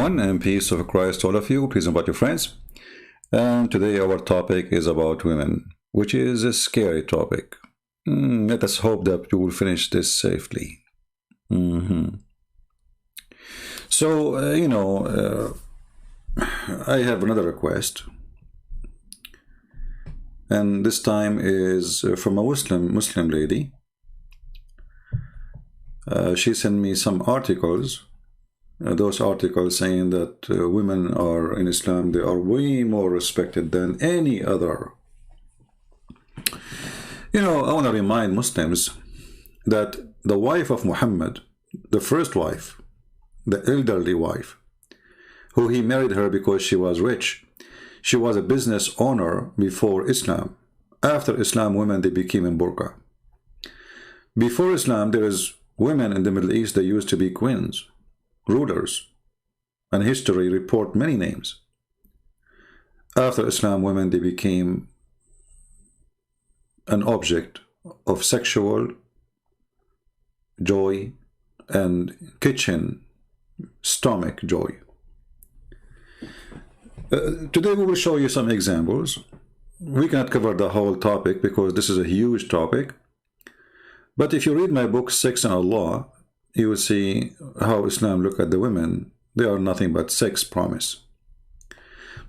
everyone, and peace of Christ to all of you. Please invite your friends. And today our topic is about women, which is a scary topic. Let us hope that you will finish this safely. So, I have another request. And this time is from a Muslim lady. She sent me some articles. Those articles saying that women are in Islam, they are way more respected than any other. I want to remind Muslims that the wife of Muhammad, the first wife, the elderly wife, who he married her because she was rich, she was a business owner before Islam. After Islam, women, they became in burqa. Before Islam, there is women in the Middle East, they used to be queens, rulers, and history report many names. After Islam, women, they became an object of sexual joy and kitchen stomach joy. Today we will show you some examples. We cannot cover the whole topic because this is a huge topic. But if you read my book, Sex and Allah, you will see how Islam look at the women. They are nothing but sex promise.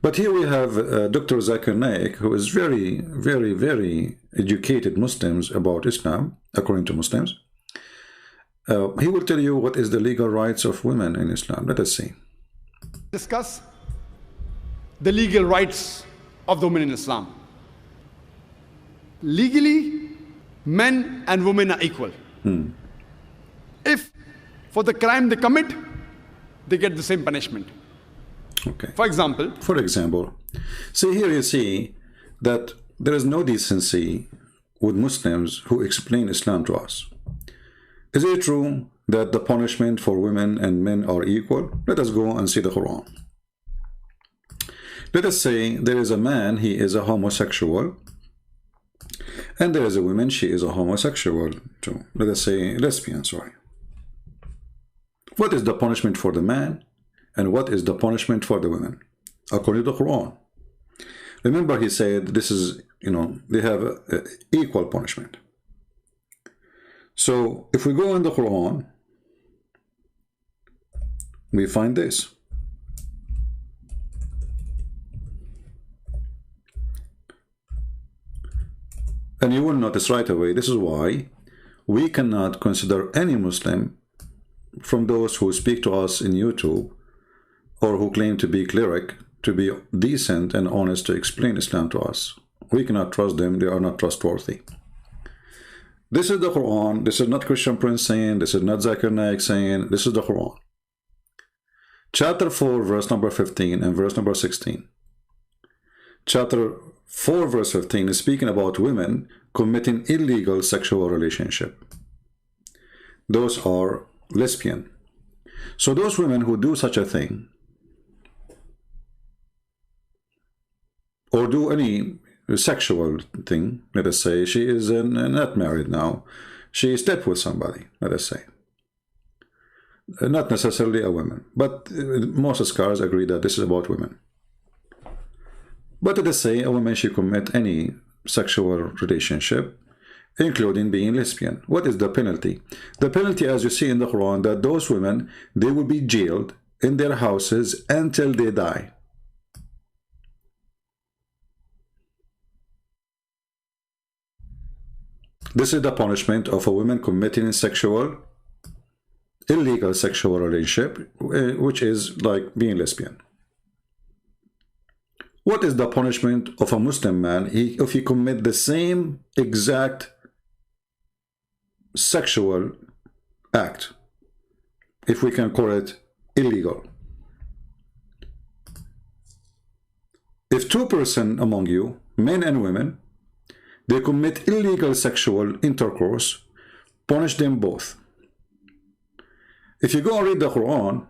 But here we have Dr. Zakir Naik, who is very, very, very educated Muslims about Islam, according to Muslims. He will tell you what is the legal rights of women in Islam. Let us see. Discuss the legal rights of the women in Islam. Legally, men and women are equal. If for the crime they commit, they get the same punishment. Okay. For example, see here you see that there is no decency with Muslims who explain Islam to us. Is it true that the punishment for women and men are equal? Let us go and see the Quran. Let us say there is a man, he is a homosexual, and there is a woman, she is a homosexual too. Let us say lesbian, sorry. What is the punishment for the man and what is the punishment for the women according to the Quran? Remember, he said this is, they have equal punishment. So if we go in the Quran, we find this. And you will notice right away, this is why we cannot consider any Muslim from those who speak to us in YouTube or who claim to be cleric to be decent and honest to explain Islam to us. We cannot trust them, they are not trustworthy. This is the Quran, this is not Christian Prince saying, this is not Zakir Naik saying, this is the Quran. Chapter 4, verse number 15 and verse number 16. Chapter 4 verse 15 is speaking about women committing illegal sexual relationship. Those are lesbian. So those women who do such a thing or do any sexual thing, let us say she is not married now, she slept with somebody, let us say, not necessarily a woman, but most scholars agree that this is about women. But let us say a woman, she commit any sexual relationship, including being lesbian. What is the penalty? The penalty, as you see in the Quran, that those women, they will be jailed in their houses until they die. This is the punishment of a woman committing illegal sexual relationship, which is like being lesbian. What is the punishment of a Muslim man if he commit the same exact sexual act, if we can call it illegal? If two persons among you, men and women, they commit illegal sexual intercourse, punish them both. If you go and read the Quran,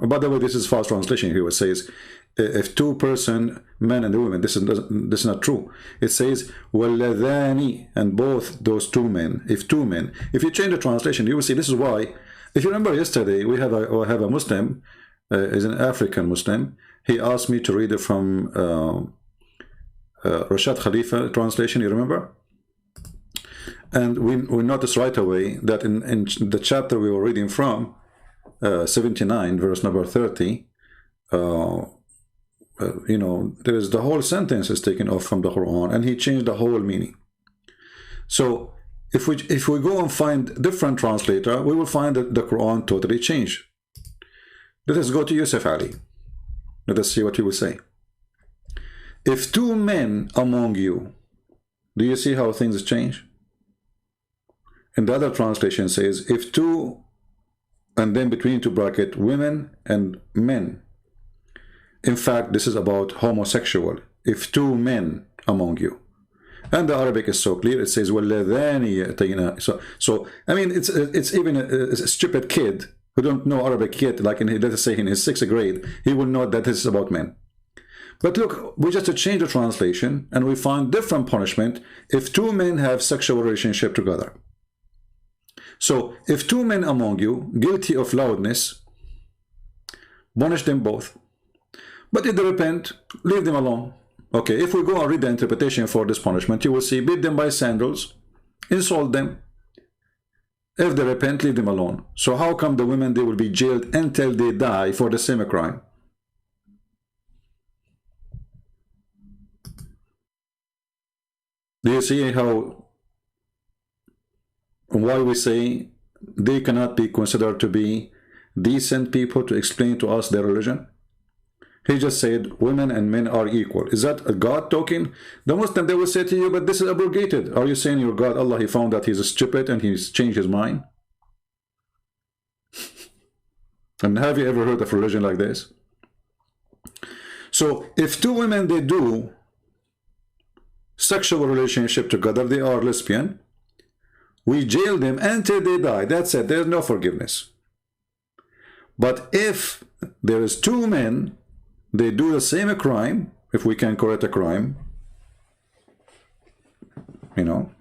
by the way, this is fast translation here. It says, if two person, men and women, this is not true. It says waladhani, and both those two men. If two men, if you change the translation, you will see this is why. If you remember yesterday, we have a Muslim is an African Muslim. He asked me to read it from Rashad Khalifa translation, you remember? And we noticed right away that in the chapter we were reading from, 79, verse number 30, you know, there is the whole sentence is taken off from the Quran, and he changed the whole meaning. So if we go and find different translator, we will find that the Quran totally changed. Let us go to Yusuf Ali. Let us see what he will say. If two men among you, do you see how things change? And the other translation says, if two, and then between two bracket, women and men. In fact, this is about homosexual. If two men among you. And the Arabic is so clear. It says, so I mean, it's even a stupid kid who don't know Arabic yet, like let us say in his 6th grade, he will know that this is about men. But look, we just change the translation and we find different punishment if two men have sexual relationship together. So if two men among you guilty of loudness, punish them both. But if they repent, leave them alone. Okay, if we go and read the interpretation for this punishment, you will see, beat them by sandals, insult them. If they repent, leave them alone. So how come the women, they will be jailed until they die for the same crime? Do you see why we say they cannot be considered to be decent people to explain to us their religion? He just said women and men are equal. Is that a God talking? The Muslim, they will say to you, but this is abrogated. Are you saying your God, Allah, he found that he's stupid and he's changed his mind? And have you ever heard of religion like this? So if two women, they do sexual relationship together, they are lesbian, we jail them until they die. That's it. There's no forgiveness. But if there is two men, they do the same crime, if we can correct a crime, you know,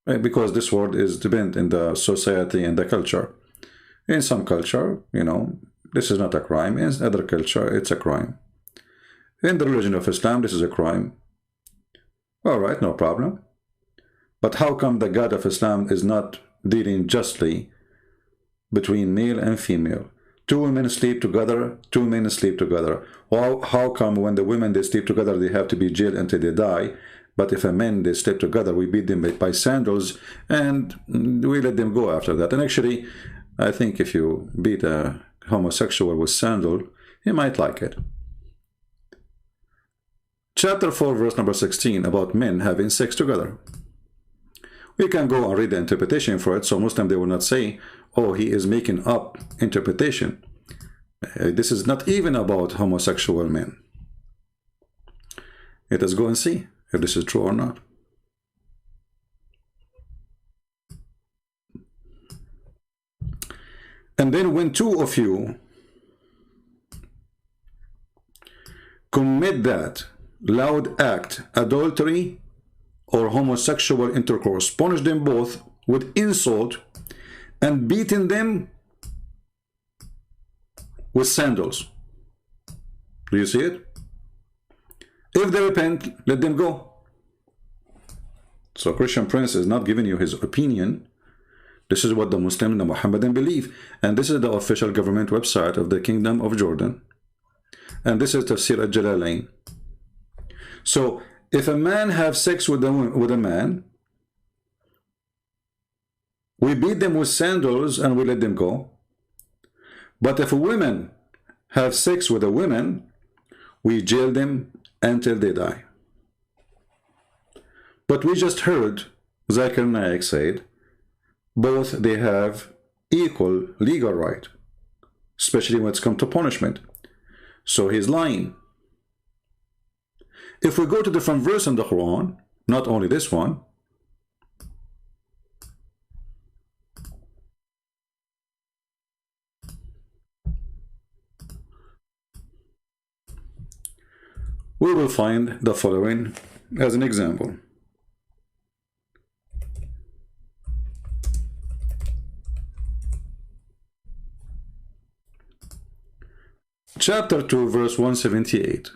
because this word is dependent in the society and the culture. In some culture, you know, this is not a crime. In other culture, it's a crime. In the religion of Islam, this is a crime. All right, no problem. But how come the God of Islam is not dealing justly between male and female? Two women sleep together, two men sleep together. Well, how come when the women, they sleep together, they have to be jailed until they die? But if a man, they sleep together, we beat them by sandals and we let them go after that. And actually, I think if you beat a homosexual with sandal, he might like it. Chapter 4, verse number 16, about men having sex together. We can go and read the interpretation for it, so Muslim, they will not say, oh, he is making up interpretation. This is not even about homosexual men. Let us go and see if this is true or not. And then when two of you commit that loud act, adultery or homosexual intercourse, punish them both with insult and beating them with sandals. Do you see it? If they repent, let them go. So Christian Prince is not giving you his opinion. This is what the Muslim and the Muhammadan believe. And this is the official government website of the Kingdom of Jordan. And this is Tafsir al-Jalalain. So if a man have sex with a man, we beat them with sandals and we let them go. But if a woman have sex with a woman, we jail them until they die. But we just heard Zakir Naik said, both they have equal legal right, especially when it's come to punishment. So he's lying. If we go to different verse in the Quran, not only this one, we will find the following as an example. Chapter 2, verse 178.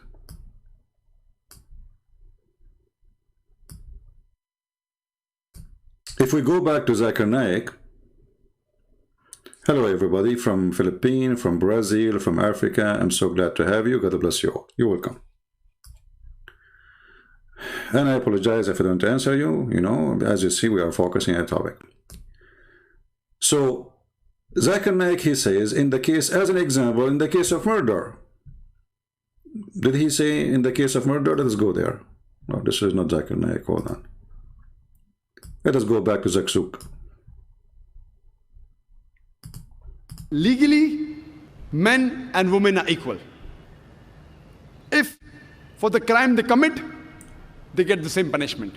If we go back to Zakir Naik, hello everybody from Philippines, from Brazil, from Africa. I'm so glad to have you. God bless you all. You're welcome. And I apologize if I don't answer you. You know, as you see, we are focusing on a topic. So, Zakir Naik, he says, in the case, as an example, in the case of murder. Did he say in the case of murder? Let us go there. No, this is not Zakir Naik. Hold on. Let us go back to Zaksouk. Legally, men and women are equal. If for the crime they commit, they get the same punishment.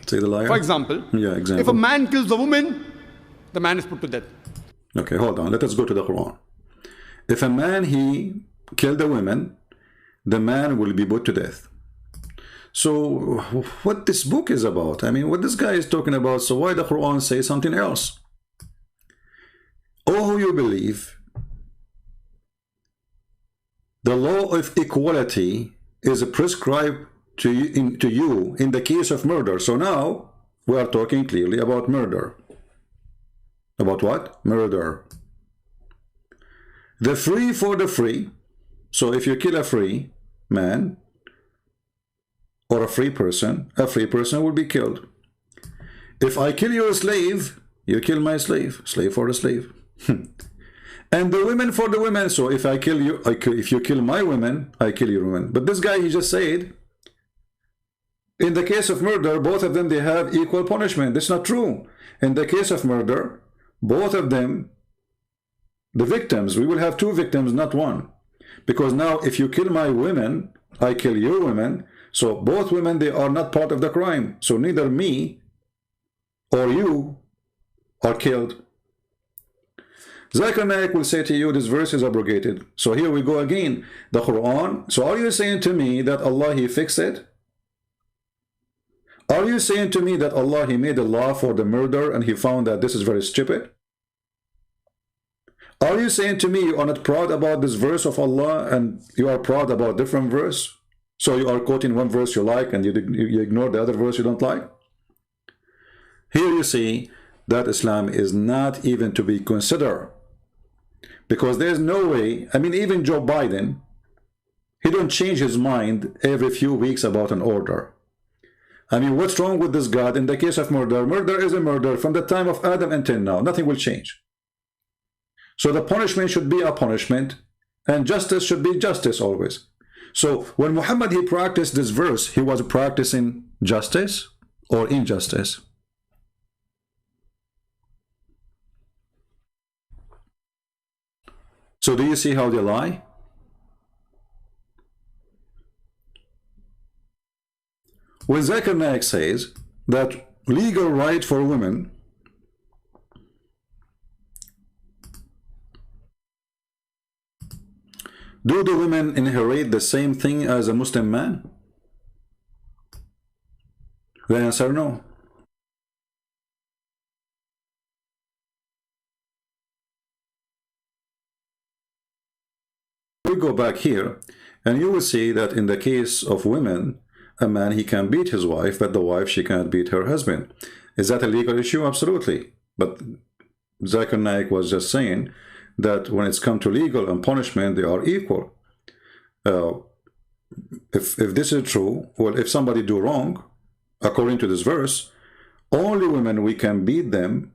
Say the liar. For example, if a man kills a woman, the man is put to death. Okay, hold on. Let us go to the Quran. If a man, he killed a woman, the man will be put to death. So what this book is about, I mean, what this guy is talking about, so why the Quran say something else? Oh, who you believe, the law of equality is prescribed to you in the case of murder. So now we are talking clearly about murder. About what? Murder. The free for the free. So if you kill a free man or a free person will be killed. If I kill your slave, you kill my slave. Slave for the slave. And the women for the women. So if I kill you, if you kill my women, I kill your women. But this guy, he just said, in the case of murder, both of them, they have equal punishment. That's not true. In the case of murder, both of them, the victims, we will have two victims, not one. Because now if you kill my women, I kill your women. So both women, they are not part of the crime. So neither me or you are killed. Zakir Naik will say to you, this verse is abrogated. So here we go again. The Quran. So are you saying to me that Allah, he fixed it? Are you saying to me that Allah, he made a law for the murder and he found that this is very stupid? Are you saying to me you are not proud about this verse of Allah and you are proud about different verse? So you are quoting one verse you like and you ignore the other verse you don't like? Here you see that Islam is not even to be considered. Because there's no way, I mean, even Joe Biden, he don't change his mind every few weeks about an order. I mean, what's wrong with this God? In the case of murder, murder is a murder from the time of Adam until now. Nothing will change. So the punishment should be a punishment, and justice should be justice always. So when Muhammad, he practiced this verse, he was practicing justice or injustice? So do you see how they lie? When Zakir Naik says that legal right for women do the women inherit the same thing as a Muslim man? The answer no. We go back here and you will see that in the case of women, a man, he can beat his wife, but the wife, she cannot beat her husband. Is that a legal issue? Absolutely. But Zakir Naik was just saying that when it's come to legal and punishment, they are equal. If this is true, well, if somebody do wrong, according to this verse, only women, we can beat them,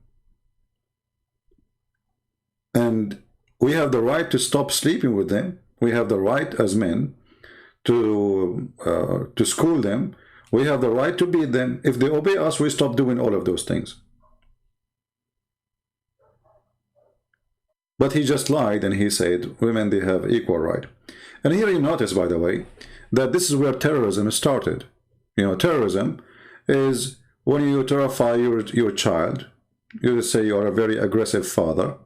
and we have the right to stop sleeping with them. We have the right as men to school them. We have the right to beat them. If they obey us, we stop doing all of those things. But he just lied and he said women, they have equal right. And here you notice, by the way, that this is where terrorism started. You know, terrorism is when you terrify your child. You just say you are a very aggressive father,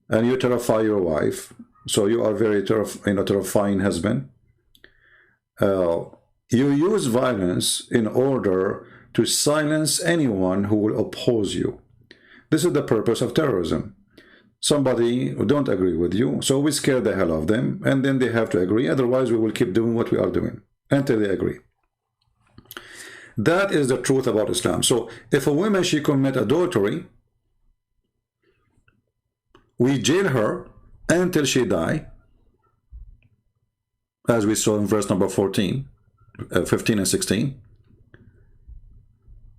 and you terrify your wife. So you are very terrifying husband. You use violence in order to silence anyone who will oppose you. This is the purpose of terrorism. somebody who don't agree with you, so we scare the hell of them, and then they have to agree. Otherwise, we will keep doing what we are doing until they agree. That is the truth about Islam. So if a woman, she commit adultery, we jail her until she die, as we saw in verse number 15 and 16.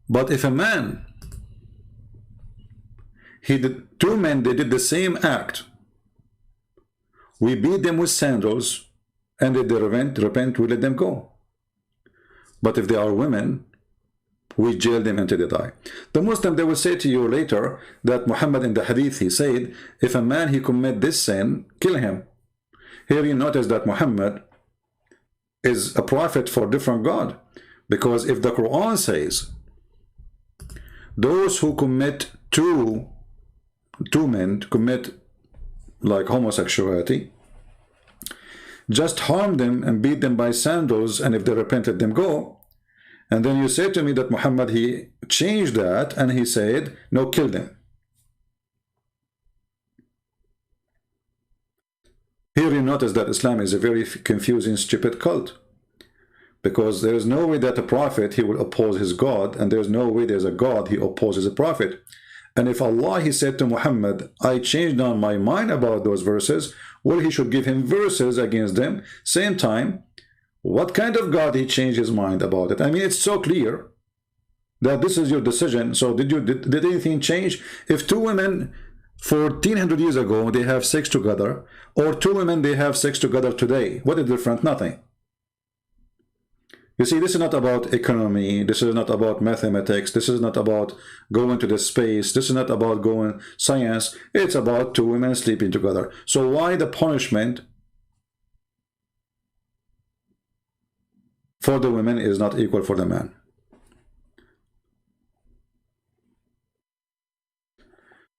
But if a man, two men, they did the same act, we beat them with sandals, and if they repent, we let them go. But if they are women, we jail them until they die. The Muslim, they will say to you later that Muhammad in the hadith, he said, if a man, he commit this sin, kill him. Here you notice that Muhammad is a prophet for a different God. Because if the Quran says, those who commit two men commit like homosexuality, just harm them and beat them by sandals, and if they repent, let them go. And then you say to me that Muhammad, he changed that and he said, no, kill them. Here you notice that Islam is a very confusing, stupid cult. Because there is no way that a prophet, he will oppose his God, and there is no way there's a God, he opposes a prophet. And if Allah, he said to Muhammad, I changed now my mind about those verses, well, he should give him verses against them. Same time, what kind of God he changed his mind about it? I mean, it's so clear that this is your decision. So did anything change? If two women 1400 years ago, they have sex together, or two women, they have sex together today, what is different? Nothing. You see, this is not about economy, this is not about mathematics, this is not about going to the space, this is not about going science, it's about two women sleeping together. So why the punishment for the women is not equal for the man?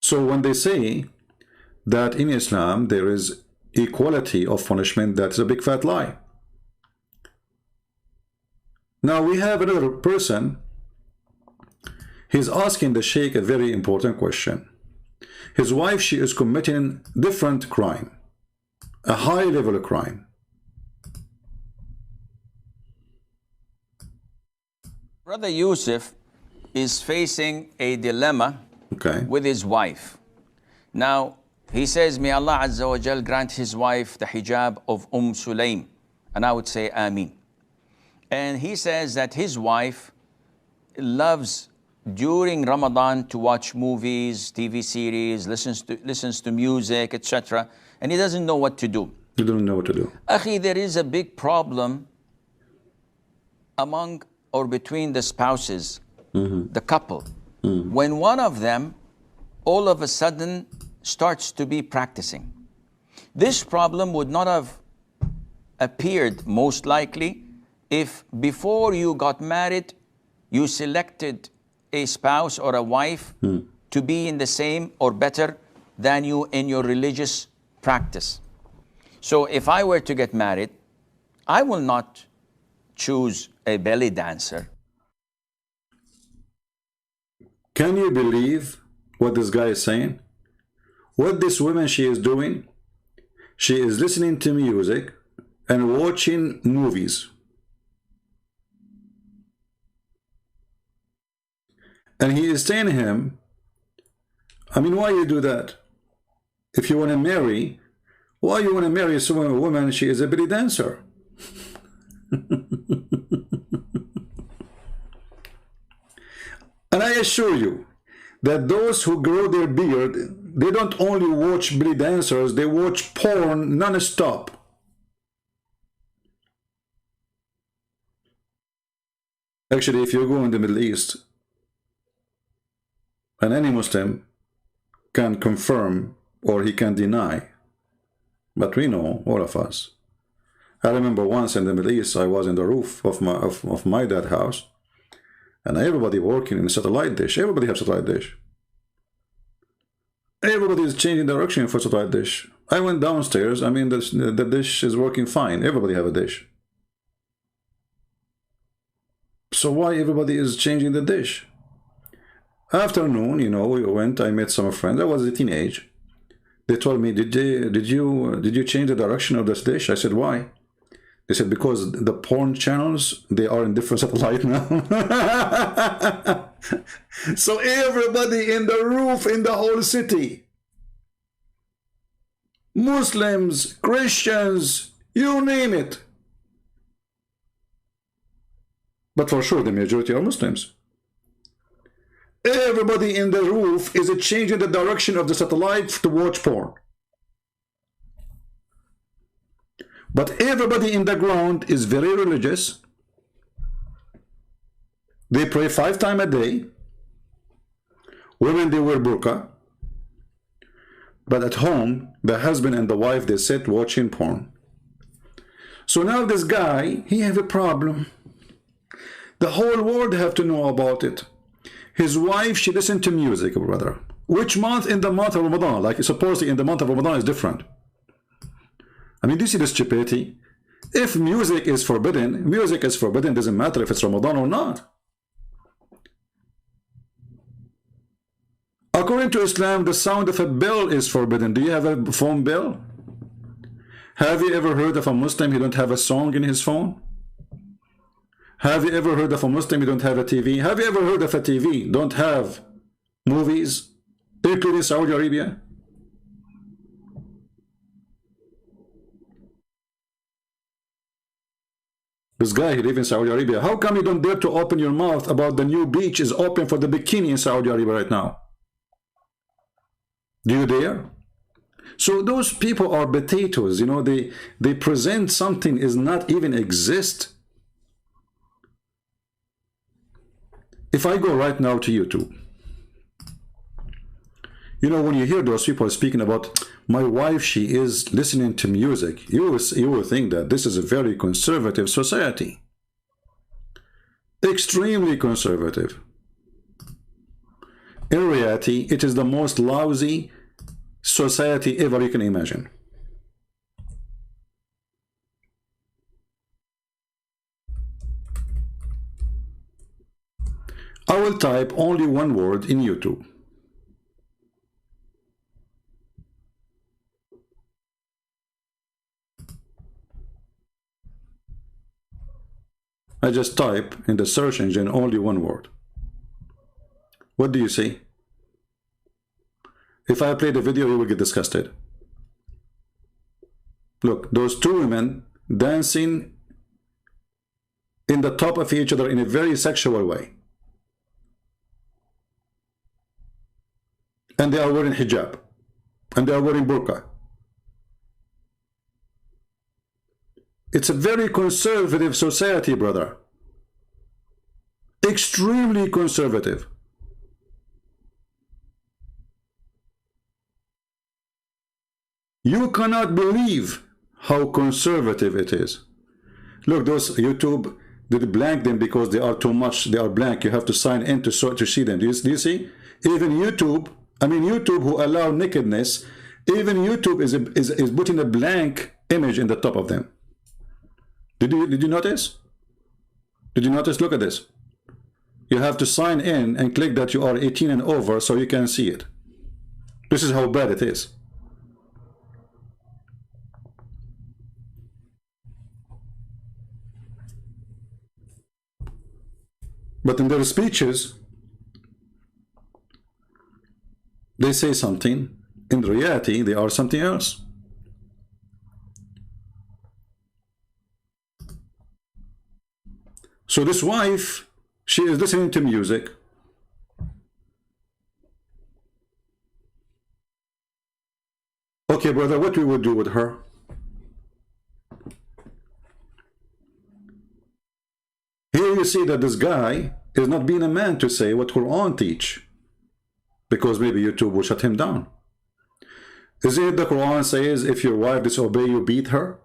So when they say that in Islam there is equality of punishment, that's a big fat lie. Now we have another person, he's asking the Sheikh a very important question. His wife, she is committing different crime, a high level of crime. Brother Yusuf is facing a dilemma with his wife. Now, he says, may Allah Azza wa Jal grant his wife the hijab of Sulaim. And I would say, Ameen. And he says that his wife loves during Ramadan to watch movies, TV series, listens to music, etc. And he doesn't know what to do. You don't know what to do. Akhi, there is a big problem among or between the spouses, the couple. When one of them all of a sudden starts to be practicing. This problem would not have appeared most likely if before you got married, you selected a spouse or a wife to be in the same or better than you in your religious practice. So if I were to get married, I will not choose a belly dancer. Can you believe what this guy is saying? What this woman, she is doing? She is listening to music and watching movies. And he is saying to him, I mean, why you do that? If you want to marry, why you want to marry a woman, she is a belly dancer? And I assure you that those who grow their beard, they don't only watch belly dancers, they watch porn non-stop. Actually, if you go in the Middle East, and any Muslim can confirm or he can deny, but we know, all of us. I remember once in the Middle East, I was in the roof of my dad's house, and everybody working in a satellite dish. Everybody has satellite dish. Everybody is changing direction for satellite dish. I went downstairs. I mean, the dish is working fine. Everybody have a dish. So why everybody is changing the dish? Afternoon, you know, we went. I met some friends. I was a teenage. They told me, did you change the direction of this dish? I said, why? They said, because the porn channels, they are in different satellite now. So everybody in the roof in the whole city, Muslims, Christians, you name it. But for sure, the majority are Muslims. Everybody in the roof is changing the direction of the satellite to watch porn. But everybody in the ground is very religious. They pray 5 times a day. Women, they wear burqa. But at home, the husband and the wife, they sit watching porn. So now this guy, he have a problem. The whole world have to know about it. His wife, she listened to music, brother. Which month? In the month of Ramadan. Like supposedly in the month of Ramadan is different. I mean, do you see the stupidity? If music is forbidden, music is forbidden. Doesn't matter if it's Ramadan or not. According to Islam, the sound of a bell is forbidden. Do you have a phone bell? Have you ever heard of a Muslim who don't have a song in his phone? Have you ever heard of a Muslim who don't have a TV? Have you ever heard of a TV don't have movies, including Saudi Arabia? This guy who lives in Saudi Arabia, how come you don't dare to open your mouth about the new beach is open for the bikini in Saudi Arabia right now? Do you dare? So those people are potatoes, you know, they present something is not even exist. If I go right now to YouTube, you know, when you hear those people speaking about, my wife, she is listening to music, you will think that this is a very conservative society. Extremely conservative. In reality, it is the most lousy society ever you can imagine. I will type only one word in YouTube. I just type in the search engine only one word. What do you see? If I play the video, you will get disgusted. Look, those two women dancing in the top of each other in a very sexual way. And they are wearing hijab. And they are wearing burqa. It's a very conservative society, brother. Extremely conservative. You cannot believe how conservative it is. Look, those YouTube, they blank them because they are too much. They are blank. You have to sign in to see them. Do you see? Even YouTube, I mean YouTube who allow nakedness, even YouTube is putting a blank image in the top of them. Did you notice? Did you notice? Look at this. You have to sign in and click that you are 18 and over so you can see it. This is how bad it is. But in their speeches, they say something. In reality, they are something else. So this wife, she is listening to music. Okay, brother, what we would do with her? Here you see that this guy is not being a man to say what Quran teach, because maybe YouTube will shut him down. Isn't it the Quran says if your wife disobey you, beat her?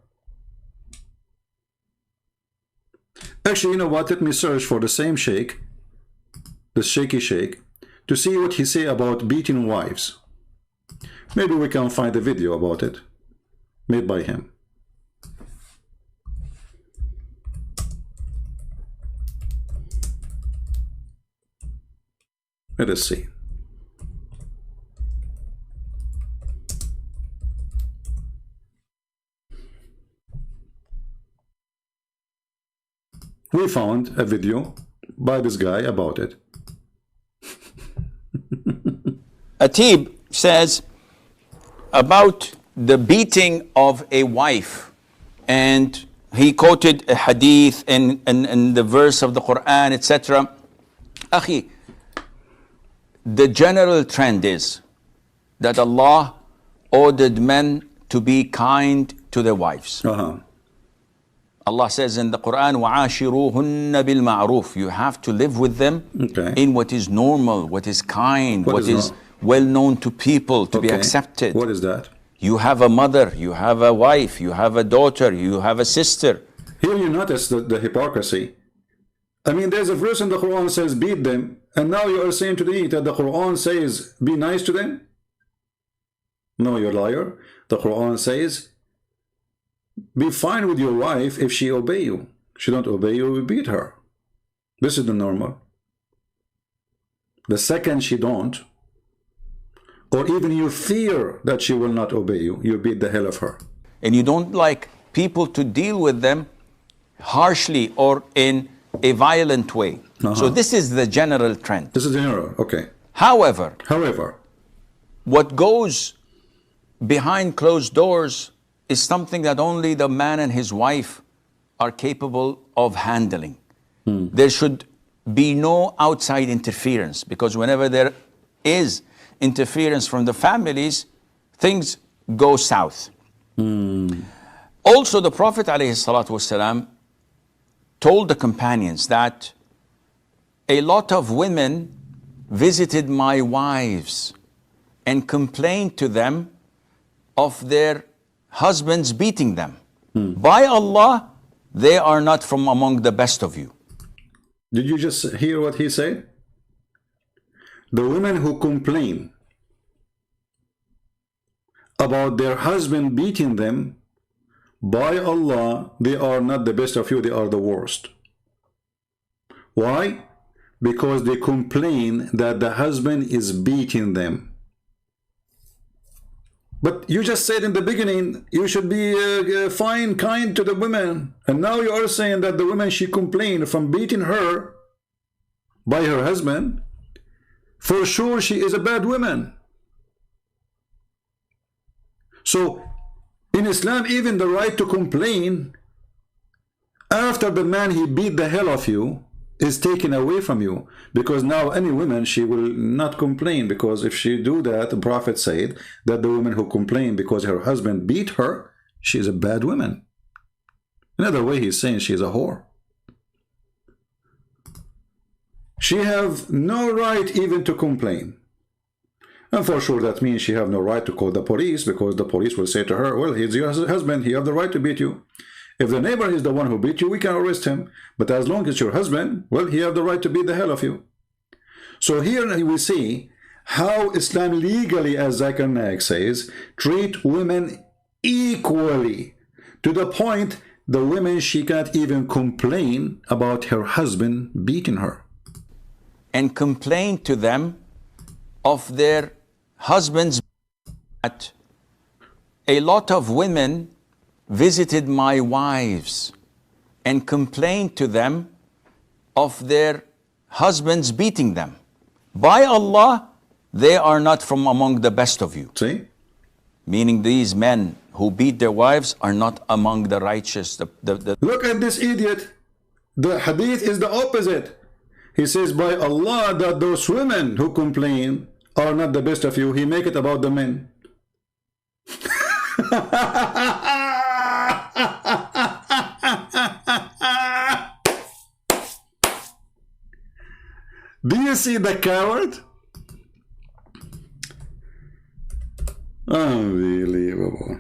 Actually, you know what? Let me search for the same sheikh, the shaky sheikh, to see what he say about beating wives. Maybe we can find a video about it, made by him. Let us see. We found a video by this guy about it. Atib says about the beating of a wife, and he quoted a hadith and the verse of the Quran, etc. Akhi, the general trend is that Allah ordered men to be kind to their wives. Allah says in the Quran, وَعَاشِرُوهُنَّ بِالْمَعْرُوفِ. You have to live with them in what is normal, what is kind, what is well known to people, to be accepted. What is that? You have a mother, you have a wife, you have a daughter, you have a sister. Here you notice the hypocrisy. I mean, there's a verse in the Quran says beat them, and now you are saying to me that the Quran says be nice to them? No, you're a liar. The Quran says be fine with your wife if she obey you. She don't obey you, you beat her. This is the normal. The second she don't, or even you fear that she will not obey you, you beat the hell of her. And you don't like people to deal with them harshly or in a violent way. So this is the general trend. This is general, okay. However, what goes behind closed doors is something that only the man and his wife are capable of handling. There should be no outside interference, because whenever there is interference from the families, things go south. Also, the Prophet ﷺ told the companions that a lot of women visited my wives and complained to them of their husbands beating them. By Allah, they are not from among the best of you. Did you just hear what he said? The women who complain about their husband beating them, by Allah, they are not the best of you, they are the worst. Why? Because they complain that the husband is beating them. But you just said in the beginning, you should be fine, kind to the women. And now you are saying that the woman, she complained from beating her by her husband. For sure, she is a bad woman. So, in Islam, even the right to complain after the man, he beat the hell of you, is taken away from you, because now any woman, she will not complain, because if she do that, the Prophet said that the woman who complain because her husband beat her, she is a bad woman. Another way, he's saying she is a whore. She have no right even to complain, and for sure that means she have no right to call the police, because the police will say to her, well, he's your husband, he have the right to beat you. If the neighbor is the one who beat you, we can arrest him. But as long as your husband, well, he have the right to beat the hell of you. So here we see how Islam legally, as Zakir Naik says, treat women equally, to the point the women, she can't even complain about her husband beating her. And complain to them of their husbands. A lot of women visited my wives and complained to them of their husbands beating them. By Allah, they are not from among the best of you. See? Meaning these men who beat their wives are not among the righteous. Look at this idiot. The hadith is the opposite. He says, by Allah, that those women who complain are not the best of you. He make it about the men. Do you see the coward? Unbelievable.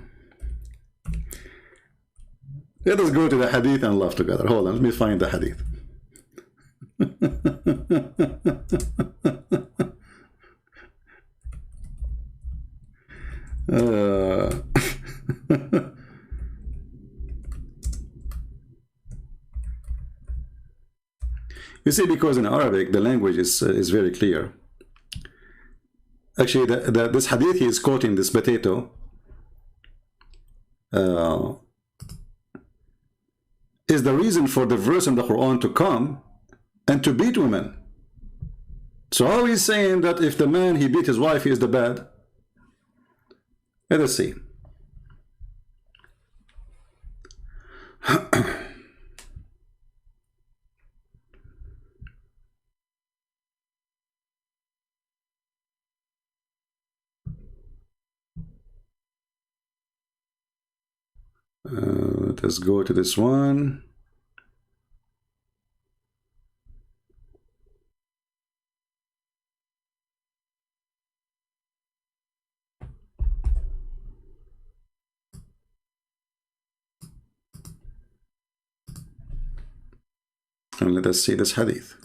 Let us go to the hadith and laugh together. Hold on, let me find the hadith. You see, because in Arabic the language is very clear. Actually, this hadith he is quoting, this potato, is the reason for the verse in the Quran to come and to beat women. So how is saying that if the man he beat his wife, he is the bad? Let us see. Let us go to this one. And let us see this hadith.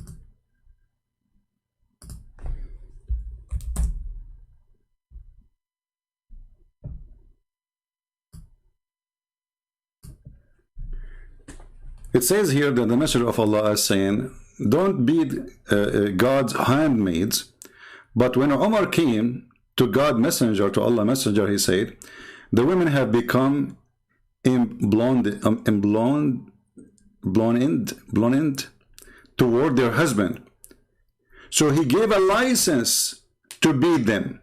It says here that the Messenger of Allah is saying, don't beat God's handmaids. But when Umar came to God Messenger, to Allah Messenger, he said, the women have become blonde toward their husband. So he gave a license to beat them.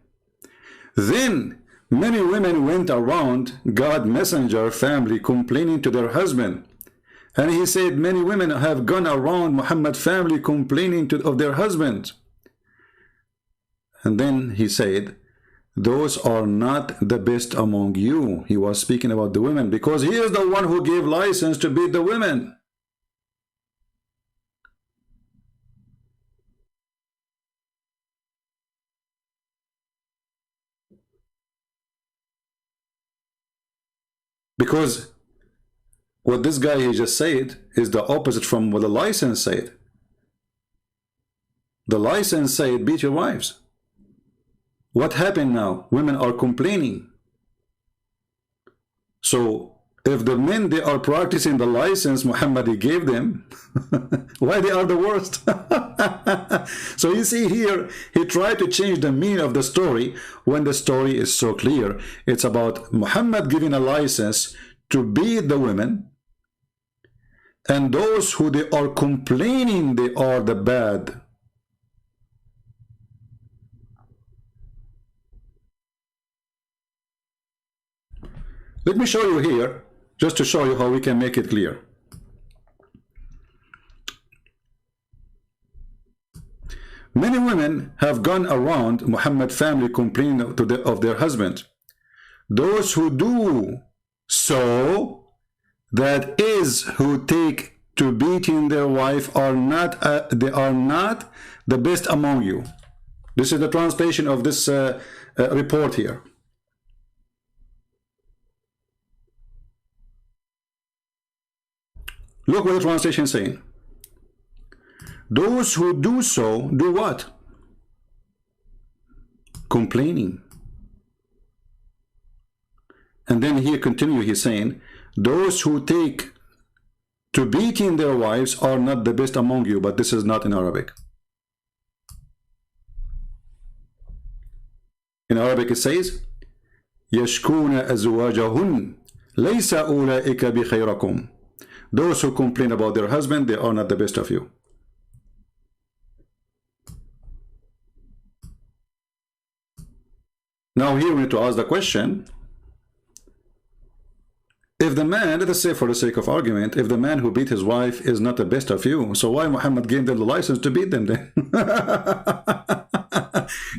Then many women went around God Messenger family complaining to their husband. And he said, many women have gone around Muhammad family complaining of their husbands. And then he said, those are not the best among you. He was speaking about the women because he is the one who gave license to beat the women. Because what this guy he just said is the opposite from what the license said. The license said, beat your wives. What happened now? Women are complaining. So if the men, they are practicing the license Muhammad he gave them, why they are the worst? So you see here, he tried to change the meaning of the story when the story is so clear. It's about Muhammad giving a license to beat the women, and those who they are complaining, they are the bad. Let me show you here, just to show you how we can make it clear. Many women have gone around Muhammad family complaining of their husband. Those who do so, that is, who take to beating their wife, are not they are not the best among you. This is the translation of this report here. Look what the translation is saying. Those who do so, do what? Complaining. And then here continue, he's saying, those who take to beating their wives are not the best among you, but this is not in Arabic. In Arabic it says, يَشْكُونَ أَزْوَاجَهُنْ لَيْسَ أُولَئِكَ بِخَيْرَكُمْ. Those who complain about their husband, they are not the best of you. Now here we need to ask the question, if the man, let us say for the sake of argument, if the man who beat his wife is not the best of you, so why Muhammad gave them the license to beat them then?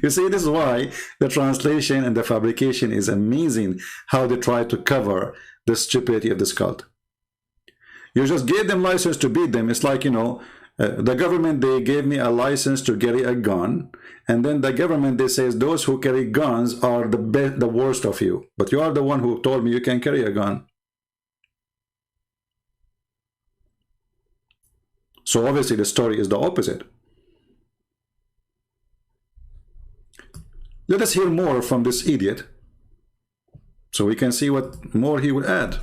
You see, this is why the translation and the fabrication is amazing, how they try to cover the stupidity of this cult. You just gave them license to beat them. It's like, you know, the government, they gave me a license to carry a gun, and then the government, they says those who carry guns are the worst of you, but you are the one who told me you can carry a gun. So obviously the story is the opposite. Let us hear more from this idiot so we can see what more he would add.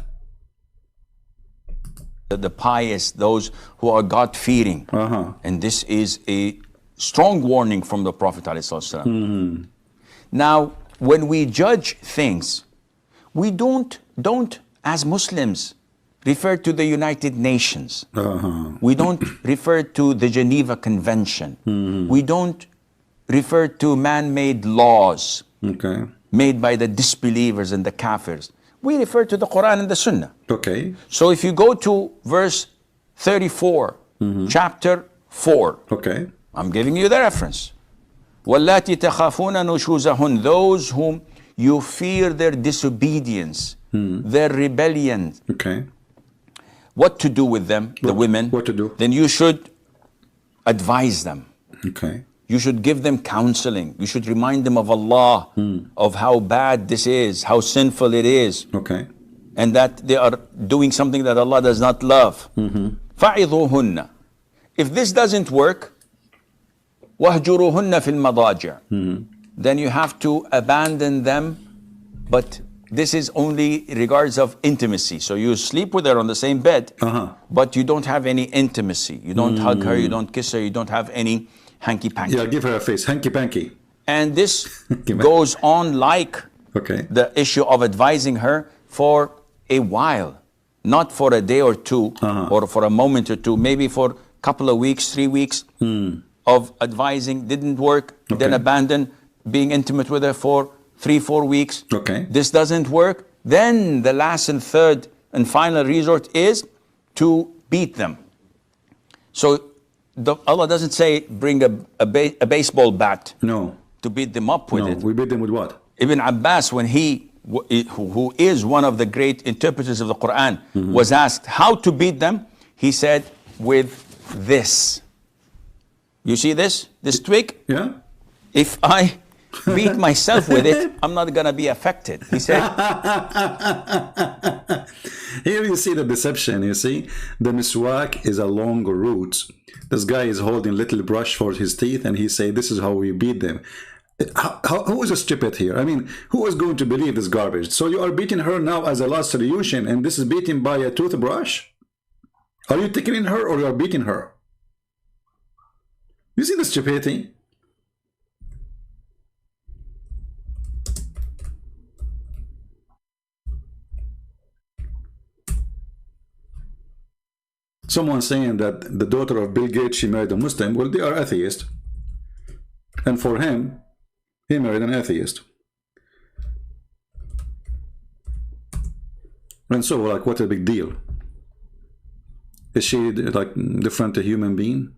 The pious, those who are God-fearing. And this is a strong warning from the Prophet ﷺ. Now, when we judge things, we don't as Muslims refer to the United Nations. Uh-huh. We don't refer to the Geneva Convention. We don't refer to man-made laws made by the disbelievers and the kafirs. We refer to the Quran and the Sunnah. Okay. So if you go to verse 34, chapter 4, okay, I'm giving you the reference. وَاللَّاتِ تَخَافُونَ نُشُوزَهُنْ, those whom you fear their disobedience, their rebellion. Okay. What to do with them, the women? What to do? Then you should advise them. Okay. You should give them counseling. You should remind them of Allah, of how bad this is, how sinful it is. Okay. And that they are doing something that Allah does not love. فَعِظُوهُنَّ. If this doesn't work, وَهْجُرُوهُنَّ فِي الْمَضَاجِعِ. Then you have to abandon them, but this is only in regards of intimacy. So you sleep with her on the same bed, but you don't have any intimacy. You don't hug her, you don't kiss her, you don't have any hanky-panky. Yeah, give her a face, hanky-panky. And this goes on like the issue of advising her for a while, not for a day or two, or for a moment or two, maybe for a couple of weeks, 3 weeks of advising, didn't work, then abandon, being intimate with her for 3-4 weeks. This doesn't work. Then the last and third and final resort is to beat them. So Allah doesn't say bring a baseball bat to beat them up with it. We beat them with what? Ibn Abbas, when who is one of the great interpreters of the Quran, was asked how to beat them, he said, with this. You see this twig? Yeah. If I beat myself with it, I'm not going to be affected. He said. Here you see the deception, you see. The miswak is a long root. This guy is holding little brush for his teeth and he say, this is how we beat them. Who is a stupid here? I mean, who is going to believe this garbage? So you are beating her now as a last solution, and this is beaten by a toothbrush? Are you tickling her or you are beating her? You see the stupidity? Someone saying that the daughter of Bill Gates, she married a Muslim. Well, they are atheists. And for him, he married an atheist. And so, like, what a big deal? Is she, like, different a human being?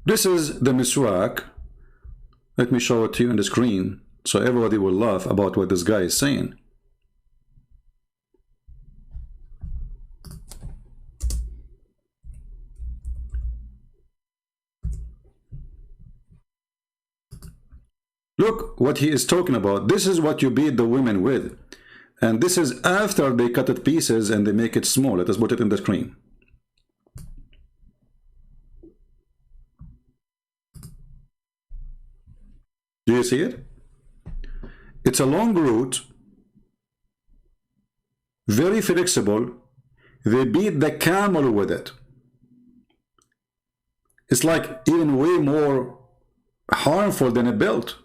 This is the miswak. Let me show it to you on the screen so everybody will laugh about what this guy is saying. Look what he is talking about. This is what you beat the women with. And this is after they cut it pieces and they make it small. Let us put it in the screen. Do you see it? It's a long root, very flexible. They beat the camel with it. It's like even way more harmful than a belt.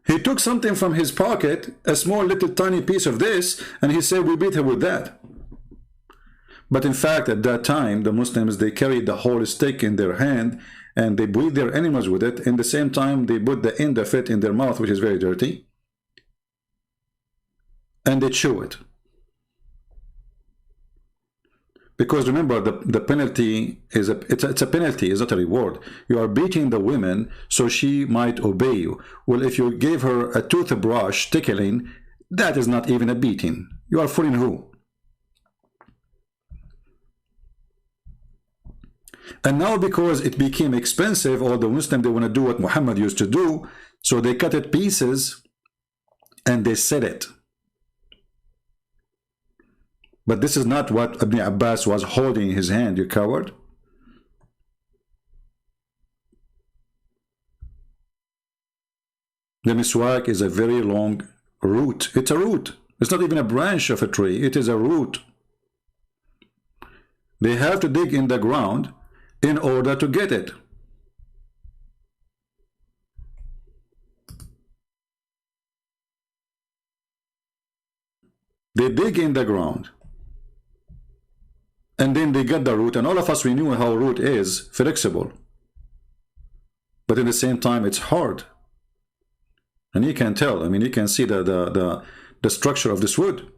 He took something from his pocket, a small little tiny piece of this, and he said, we beat her with that. But in fact, at that time, the Muslims, they carried the whole stick in their hand, and they beat their animals with it. In the same time, they put the end of it in their mouth, which is very dirty, and they chew it. Because remember, the penalty is it's a penalty, it's not a reward. You are beating the woman so she might obey you. Well, if you gave her a toothbrush tickling, that is not even a beating. You are fooling who? And now because it became expensive, all the Muslims, they want to do what Muhammad used to do, so they cut it pieces and they said it. But this is not what Ibn Abbas was holding in his hand, you coward. The miswak is a very long root. It's a root. It's not even a branch of a tree. It is a root. They have to dig in the ground in order to get it. They dig in the ground, and then they get the root, and all of us, we knew how root is flexible, but at the same time it's hard, and you can tell. I mean, you can see the structure of this wood.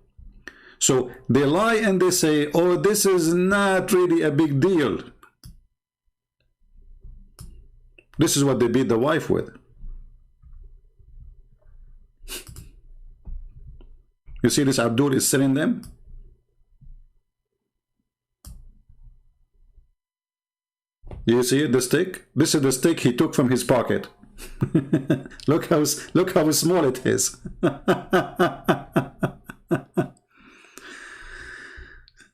So they lie and they say, oh, this is not really a big deal. This is what they beat the wife with. You see, this Abdul is selling them. You see it, the stick? This is the stick he took from his pocket. look how small it is.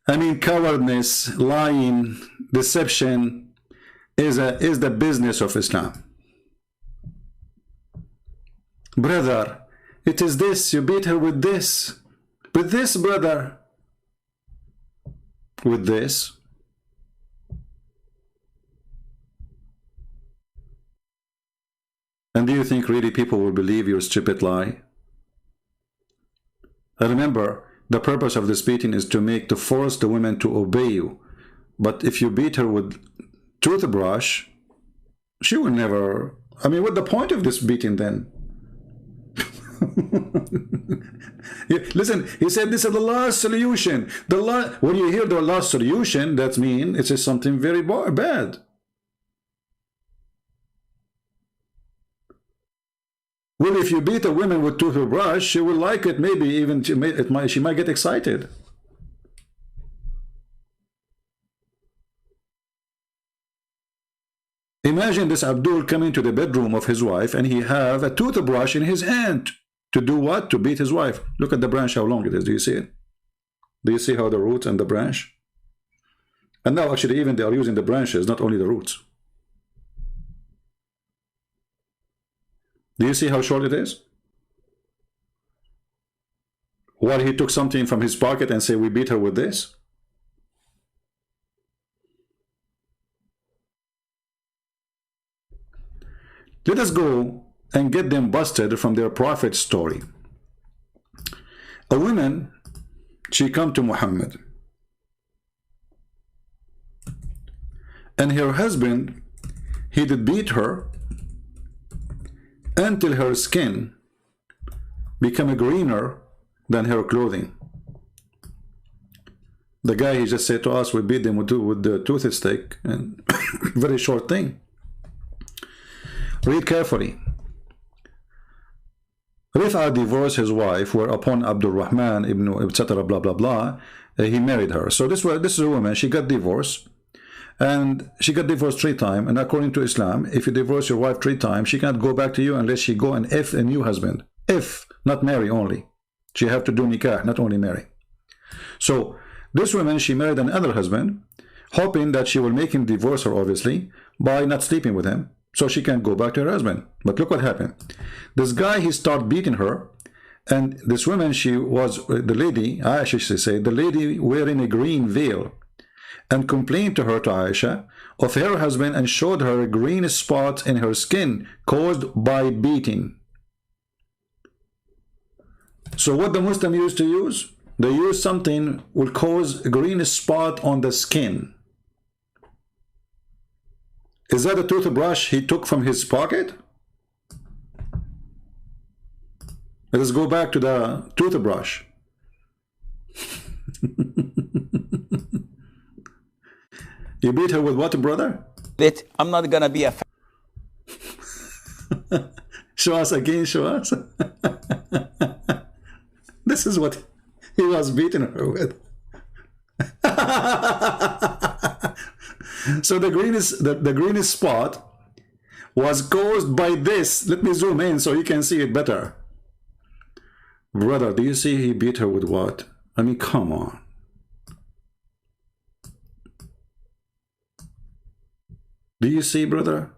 I mean, cowardness, lying, deception is the business of Islam. Brother, it is this, you beat her with this. With this, brother. With this. And do you think really people will believe your stupid lie? I remember, the purpose of this beating is to force the women to obey you. But if you beat her with toothbrush, she will never... I mean, what's the point of this beating then? Listen, he said this is the last solution. When you hear the last solution, that means it's something very bad. Well, if you beat a woman with toothbrush, she will like it. Maybe even she might get excited. Imagine this Abdul coming to the bedroom of his wife and he have a toothbrush in his hand. To do what? To beat his wife. Look at the branch, how long it is. Do you see it? Do you see how the roots and the branch? And now actually even they are using the branches, not only the roots. Do you see how short it is? While he took something from his pocket and say, we beat her with this. Let us go and get them busted from their prophet story. A woman, she come to Muhammad, and her husband, he did beat her until her skin became greener than her clothing. The guy, he just said to us, we beat them with the toothstick, and very short thing. Read carefully. Rif'a divorced his wife, whereupon Abdul Rahman ibn etc. blah blah blah, he married her. So this is a woman, she got divorced, and she got divorced 3 times. And according to Islam, if you divorce your wife 3 times, she cannot go back to you unless she go and F a new husband. If, not marry only. She have to do nikah, not only marry. So this woman, she married another husband, hoping that she will make him divorce her, obviously, by not sleeping with him, so she can go back to her husband. But look what happened. This guy, he started beating her, and this woman, she was, the lady, Aisha, she said, the lady wearing a green veil, and complained to her, to Aisha, of her husband, and showed her a green spot in her skin caused by beating. So what the Muslim used to use? They use something will cause a green spot on the skin. Is that a toothbrush he took from his pocket? Let us go back to the toothbrush. You beat her with what, brother? I'm not gonna be a Show us again, show us. This is what he was beating her with. So the greenest spot was caused by this. Let me zoom in so you can see it better. Brother, do you see he beat her with what? I mean, come on. Do you see, brother?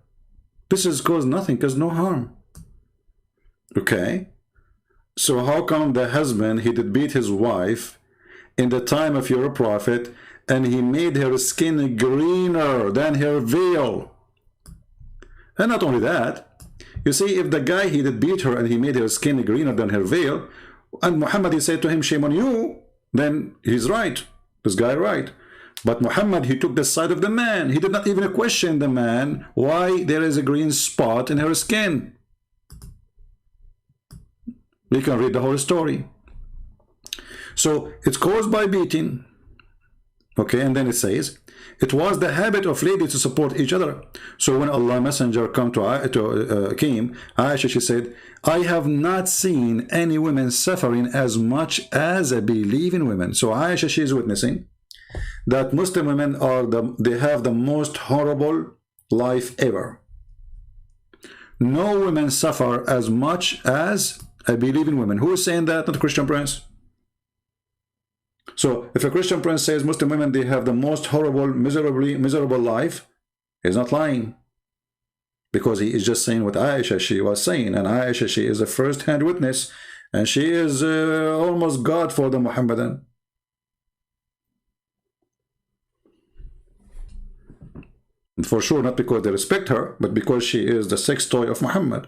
This has caused nothing, because no harm. Okay? So how come the husband, he did beat his wife in the time of your prophet, and he made her skin greener than her veil? And not only that, you see, if the guy, he did beat her and he made her skin greener than her veil, And Muhammad, he said to him, shame on you. Then he's right. This guy right. But Muhammad, he took the side of the man. He did not even question the man why there is a green spot in her skin. We can read the whole story. So it's caused by beating. Okay, and then it says, it was the habit of ladies to support each other. So when Allah Messenger came, Aisha, she said, I have not seen any women suffering as much as I believe in women. So Aisha, she is witnessing that Muslim women they have the most horrible life ever. No women suffer as much as I believe in women. Who is saying that? Not a Christian Prince. So if a Christian Prince says Muslim women, they have the most horrible, miserable life, he's not lying. Because he is just saying what Aisha, she was saying. And Aisha, she is a first-hand witness. And she is almost God for the Muhammadan. For sure, not because they respect her, but because she is the sex toy of Muhammad.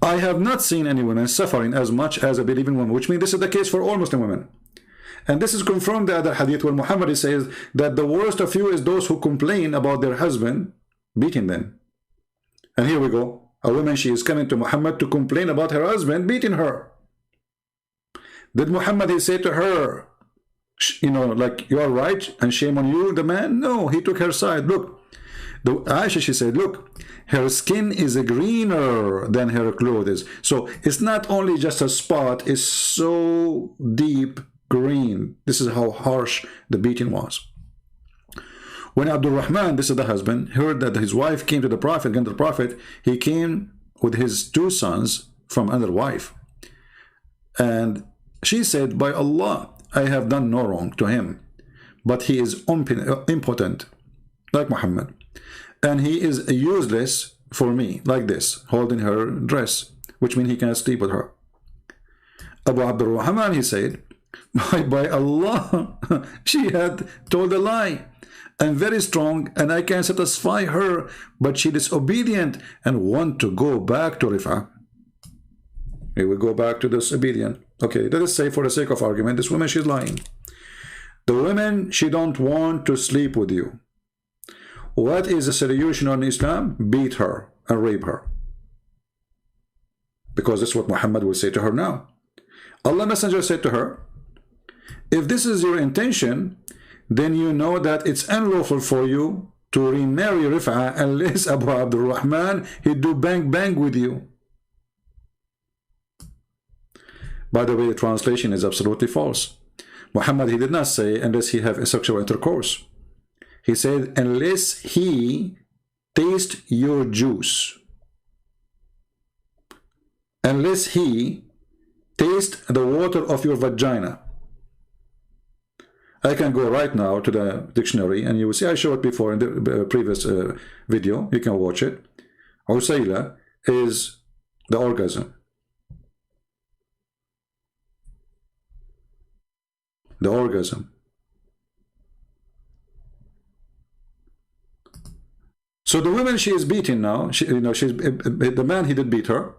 I have not seen any women suffering as much as a believing woman, which means this is the case for all Muslim women. And this is confirmed the other hadith where Muhammad says that the worst of you is those who complain about their husband beating them. And here we go. A woman, she is coming to Muhammad to complain about her husband beating her. Did Muhammad say to her, you know, like, you are right and shame on you, the man? No, he took her side. Look, Aisha, she said, look, her skin is greener than her clothes. So it's not only just a spot, it's so deep green. This is how harsh the beating was. When Abdul Rahman, this is the husband, heard that his wife came to the Prophet, again to the Prophet, he came with his 2 sons from another wife. And she said, by Allah, I have done no wrong to him, but he is impotent, like Muhammad. And he is useless for me, like this, holding her dress, which means he cannot sleep with her. Abu Abdul Rahman, he said, by Allah, she had told a lie. I'm very strong and I can satisfy her, but she is disobedient and want to go back to Rif'ah. We will go back to disobedient. Okay, let us say for the sake of argument, this woman, she's lying. The woman, she don't want to sleep with you. What is the solution in Islam? Beat her and rape her. Because that's what Muhammad will say to her now. Allah Messenger said to her, if this is your intention, then you know that it's unlawful for you to remarry Rif'ah unless Abu Abdul Rahman, he'd do bang bang with you. By the way, the translation is absolutely false. Muhammad, he did not say unless he have a sexual intercourse. He said, unless he taste your juice. Unless he taste the water of your vagina. I can go right now to the dictionary and you will see, I showed it before in the previous video. You can watch it. Usayla is the orgasm. The orgasm. So the woman, she is beaten now. The man, he did beat her.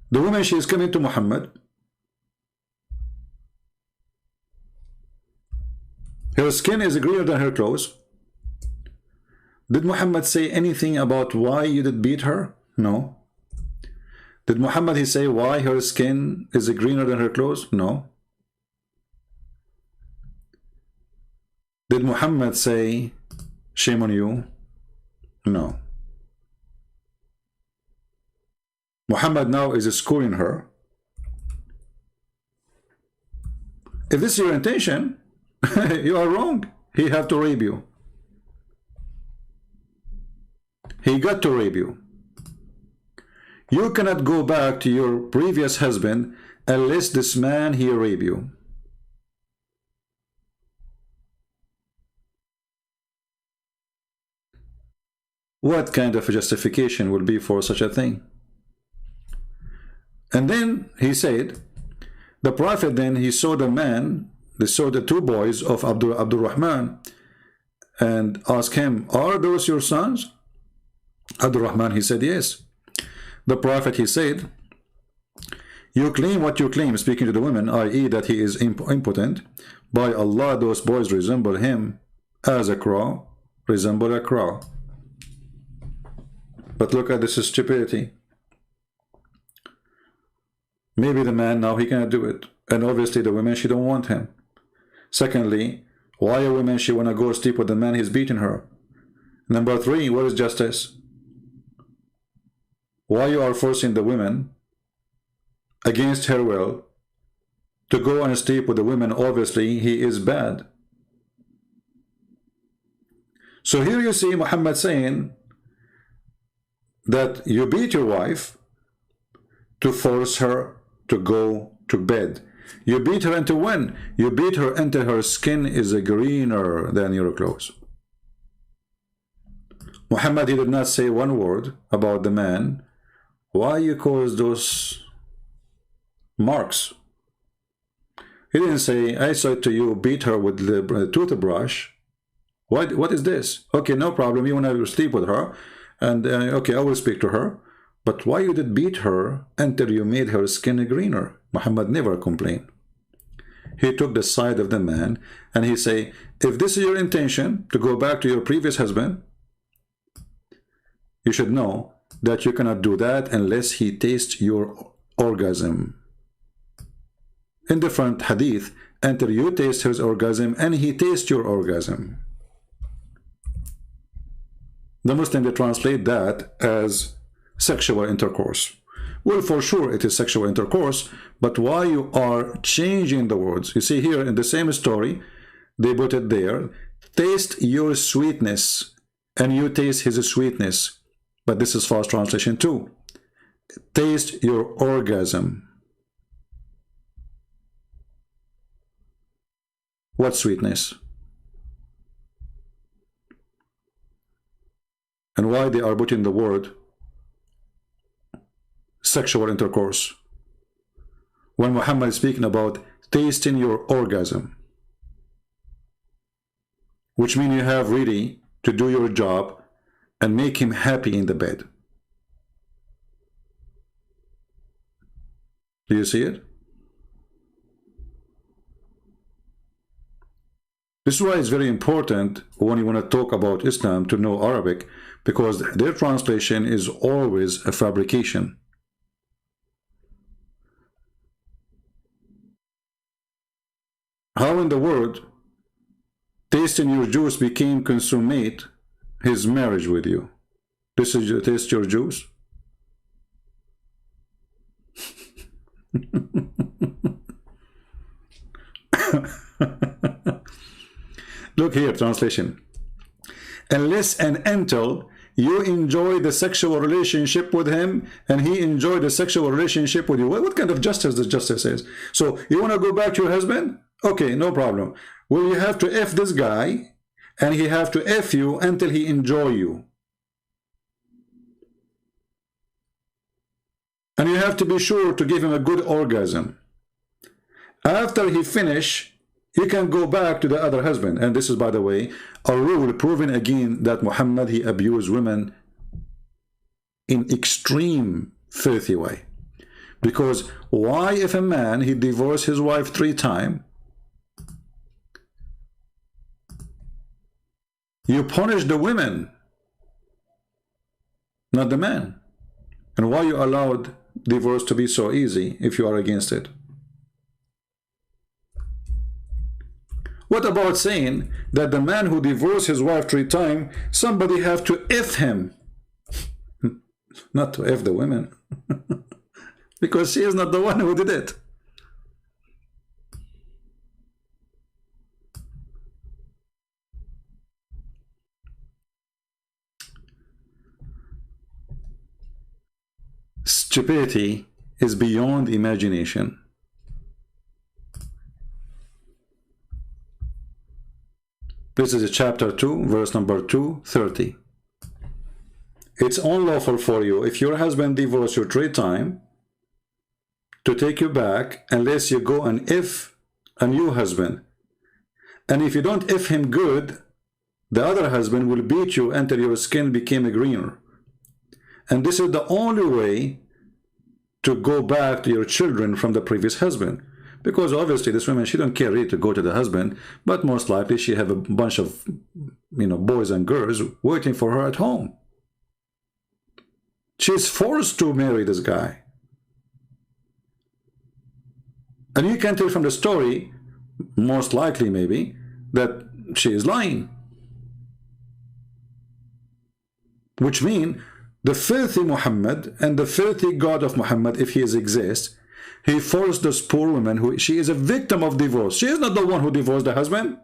The woman, she is coming to Muhammad. Her skin is greener than her clothes. Did Muhammad say anything about why you did beat her? No. Did Muhammad, he say why her skin is greener than her clothes? No. Did Muhammad say shame on you? No. Muhammad now is schooling her. If this is your intention, you are wrong. He have to rape you. He got to rape you. You cannot go back to your previous husband unless this man, he rape you. What kind of a justification will be for such a thing? And then he said, the Prophet then, he saw the man, they saw the 2 boys of Abdul Rahman and asked him, are those your sons? Abdul Rahman, he said, yes. the Prophet, he said, you claim what you claim, speaking to the women, i.e. that he is impotent. By Allah, those boys resemble him as a crow, resemble a crow. But look at this stupidity. Maybe the man now he cannot do it, and obviously the women, she don't want him. Secondly, why a woman she wanna go sleep with the man he's beating her? Number three, what is justice? Why you are forcing the women against her will to go and sleep with the women? Obviously he is bad. So here you see Muhammad saying that you beat your wife to force her to go to bed. You beat her until when? You beat her until her skin is greener than your clothes. Muhammad, he did not say one word about the man. Why you cause those marks? He didn't say, I said to you, beat her with the toothbrush. What is this? Okay, no problem. You want to sleep with her, and okay, I will speak to her. But why you did beat her until you made her skin greener? Muhammad never complained. He took the side of the man, and he say, if this is your intention to go back to your previous husband, you should know that you cannot do that unless he tastes your orgasm. In different hadith, until you taste his orgasm and he tastes your orgasm. The Muslim, they translate that as sexual intercourse. Well, for sure it is sexual intercourse, but why you are changing the words? You see here in the same story, they put it there, taste your sweetness, and you taste his sweetness. But this is false translation too. Taste your orgasm. What sweetness? And why they are putting the word sexual intercourse when Muhammad is speaking about tasting your orgasm, which means you have really to do your job and make him happy in the bed. Do you see it? This is why it's very important when you want to talk about Islam to know Arabic, because their translation is always a fabrication. How in the world tasting your juice became consummate his marriage with you? This is your taste your juice? Look here, translation. Unless and until you enjoy the sexual relationship with him and he enjoyed the sexual relationship with you. What kind of justice the justice is? So you want to go back to your husband? Okay, no problem. Well, you have to F this guy and he have to F you until he enjoy you. And you have to be sure to give him a good orgasm. After he finish, you can go back to the other husband. And this is, by the way, a rule proving again that Muhammad, he abused women in extreme filthy way. Because why, if a man, he divorced his wife 3 times, you punish the women, not the man? And why you allowed divorce to be so easy if you are against it? What about saying that the man who divorced his wife 3 times, somebody have to F him? Not to F the women. Because she is not the one who did it. Stupidity is beyond imagination. This is chapter 2, verse number 230. It's unlawful for you, if your husband divorced you 3 times, to take you back unless you go and F a new husband. And if you don't F him good, the other husband will beat you until your skin became greener. And this is the only way to go back to your children from the previous husband. Because obviously this woman, she don't care really to go to the husband, but most likely she have a bunch of, you know, boys and girls waiting for her at home. She's forced to marry this guy. And you can tell from the story, most likely maybe, that she is lying. Which means the filthy Muhammad and the filthy God of Muhammad, if he exists, he forced this poor woman, who she is a victim of divorce. She is not the one who divorced the husband.